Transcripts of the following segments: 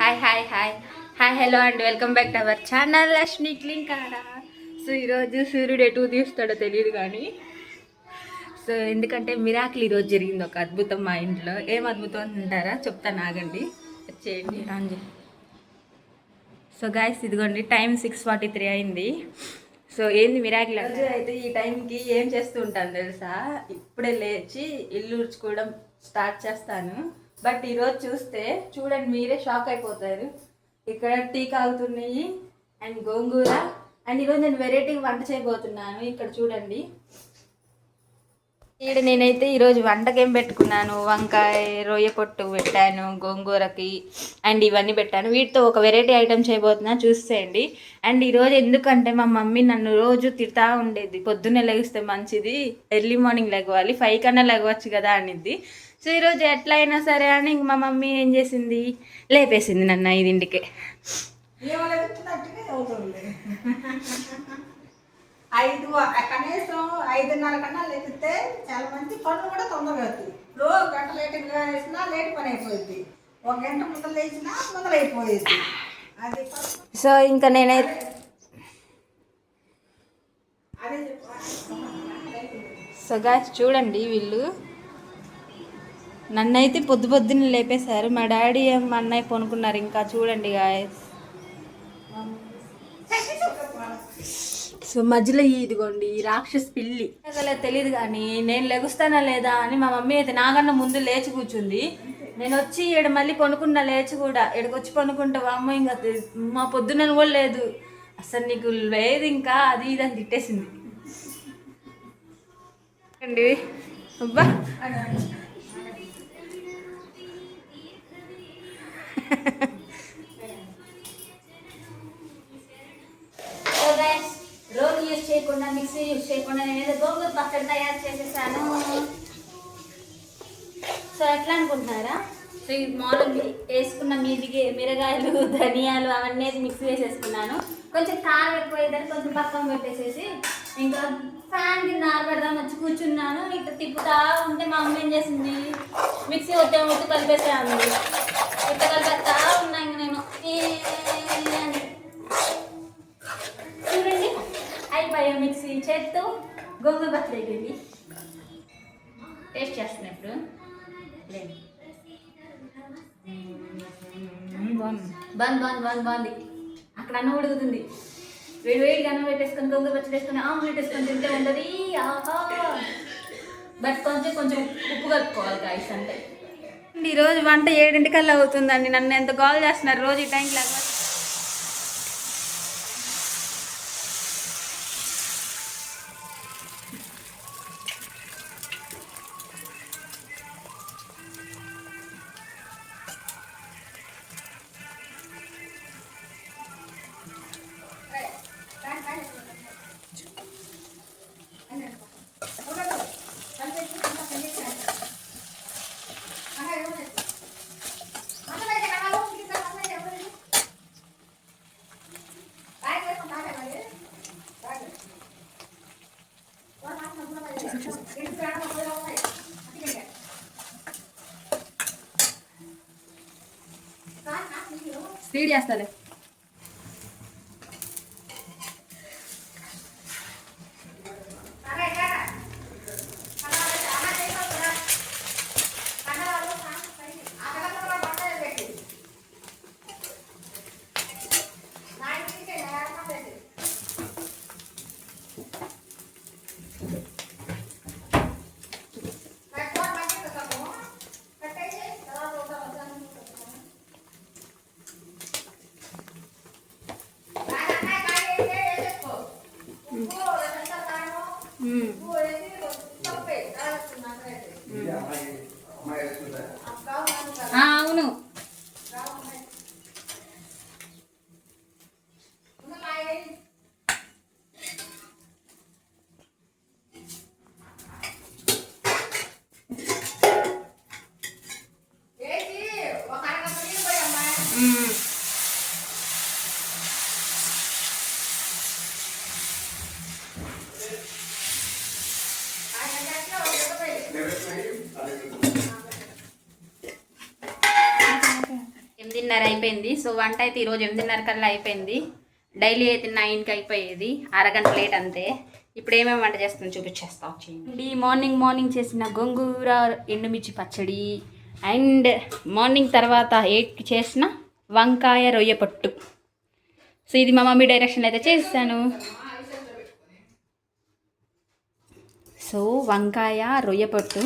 Hi hi hi hi hello and welcome back to our channel Lakshmi Klin Kaara. So ఈరోజు సూర్యుడు ఎటు తీస్తాడో తెలియదు కానీ సో ఎందుకంటే మిరాకిల్ ఈరోజు జరిగింది ఒక అద్భుతం మా ఇంట్లో. ఏం అద్భుతం అంటారా, చెప్తాను ఆగండి, చేయండి రాంజీ. సో గాయస్ ఇదిగోండి, టైం 6:43 అయింది. సో ఏంది మిరాకిల్ అంటే అయితే ఈ టైంకి ఏం చేస్తూ ఉంటాను తెలుసా, ఇప్పుడే లేచి ఇల్లు ఉడ్చుకోవడం స్టార్ట్ చేస్తాను. బట్ ఈరోజు చూస్తే చూడండి, మీరే షాక్ అయిపోతారు. ఇక్కడ టీ కాగుతున్నాయి అండ్ గోంగూర. అండ్ ఈరోజు నేను వెరైటీగా వంట చేయబోతున్నాను. ఇక్కడ చూడండి, ఇక్కడ నేనైతే ఈరోజు వంటకేం పెట్టుకున్నాను, వంకాయ రొయ్య పొట్టు పెట్టాను, గోంగూరకి అండ్ ఇవన్నీ పెట్టాను. వీటితో ఒక వెరైటీ ఐటమ్ చేయబోతున్నా, చూసేయండి. అండ్ ఈరోజు ఎందుకంటే మా మమ్మీ నన్ను రోజు తిడతా ఉండేది, పొద్దున్నే లెగిస్తే మంచిది, ఎర్లీ మార్నింగ్ లెగవాలి, 5 కన్నా లెగవచ్చు కదా అనిద్ది. సో ఈరోజు ఎట్లా అయినా సరే అని ఇంక మా మమ్మీ ఏం చేసింది, లేపేసింది నన్ను 5ంటికే. కనీసం 5:30 కన్నా లేపితే చాలా మంది పనులు కూడా తొందరగా అవుతుంది. రోజు గంట లేట్గా వేసినా లేట్ పని అయిపోయింది, 1 గంట ముందర లేచినా మొదలైపోయేది అది. సో ఇంకా నేనైతే సో గాయ్స్ చూడండి, వీళ్ళు నన్నైతే పొద్దున్నే లేపేశారు. మా డాడీ మా అన్నయ్య కొనుక్కున్నారు. ఇంకా చూడండి గాయస్, సో మధ్యలో ఇదిగోండి ఈ రాక్షస్ పిల్లి తెలియదు కానీ నేను లెగుస్తానా లేదా అని మా మమ్మీ అయితే నాకన్నా ముందు లేచి కూర్చుంది. నేను వచ్చి ఈడ మళ్ళీ కొనుక్కున్నా, లేచి కూడా ఇక్కడికి కొనుక్కుంటావా అమ్మ, ఇంకా మా పొద్దున్న కూడా లేదు అసలు, నీకు లేదు ఇంకా అది ఇది అని తిట్టేసింది అండి. అబ్బా రోల్ యూజ్ చేయకుండా, మిక్సీ యూజ్ చేయకుండా నేనేదో గోంగూర పచ్చడి తయారు చేసేసాను. సో ఎట్లా అనుకుంటున్నారా, సో ఈ మామూలు వేసుకున్న మిరగాయలు ధనియాలు అవన్నీ మిక్సీ వేసేసుకున్నాను. కొంచెం కారం ఎక్కువైతే కొంచెం పక్కన పెట్టేసేసి ఇంకా ఫ్యాన్ కింద ఆరబెడదాం వచ్చి కూర్చున్నాను. ఇట్లా తిప్పుతా ఉంటే మా అమ్మ ఏం చేసింది, మిక్సీ వచ్చి కలిపేసాను. ఇట్లా కలిపేస్తా ఉన్నా ఇంక నేను చూడండి, అయిపోయా మిక్సీ చేత్తో గోంగూర పచ్చడి అయిపోయింది. టేస్ట్ చేస్తున్నప్పుడు బాగుంది. అక్కడ అన్నం ఉడుకుతుంది, వేడిగా అన్నం పెట్టేసుకొని గోంగూర పచ్చడి వేసుకొని ఆమ్లెట్ వేసుకొని తింటే ఉంటుంది. ఆహా, బట్ కొంచెం ఉప్పు కలుపుకోవాలి గాయస్. అంటే ఈరోజు వంట 7ంటికల్లా అవుతుందండి. నన్ను ఎంత కాల్ చేస్తున్నారు రోజు ఈ టైంకి లాగా. స్పీడ్ చేస్తాలే. 8:30 అయిపోయింది. సో వంట అయితే ఈరోజు 8:30 కల్లా అయిపోయింది. డైలీ అయితే 9కి అయిపోయేది, అరగంట లేట్ అంతే. ఇప్పుడు ఏమేమి వంట చేస్తుందో చూపించేస్తా వచ్చేయండి. మార్నింగ్ చేసిన గోంగూర ఎండుమిర్చి పచ్చడి, అండ్ మార్నింగ్ తర్వాత 8కి చేసిన వంకాయ రొయ్య పట్టు. సో ఇది మా మమ్మీ డైరెక్షన్ అయితే చేశాను. సో వంకాయ రొయ్య పట్టు.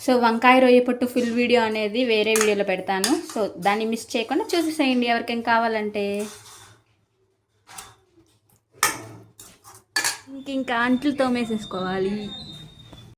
సో వంకాయ రొయ్య పట్టు ఫుల్ వీడియో అనేది వేరే వీడియోలో పెడతాను. సో దాన్ని మిస్ చేయకుండా చూసేసేయండి ఎవరికేం కావాలంటే. ఇంకా అంట్లు తోమేసేసుకోవాలి.